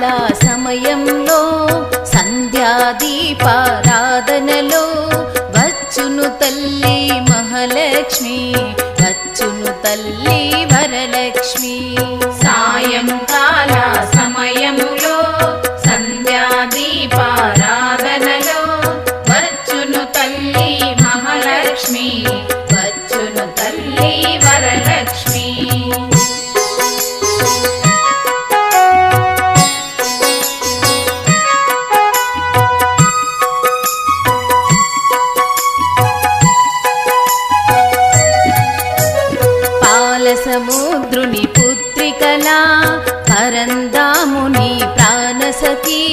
సాయంకాల సమయంలో సంధ్యాదీపారాధనలో వచ్చును తల్లి మహాలక్ష్మి, వచ్చును తల్లి వరలక్ష్మి. సాయంకాల సమయములో సంధ్యాదీపారాధనలో వచ్చును తల్లి మహాలక్ష్మి, వచ్చును తల్లి వరలక్ష్మి. సముద్రుని పుత్రికలా పరందాముని ప్రాణసఖి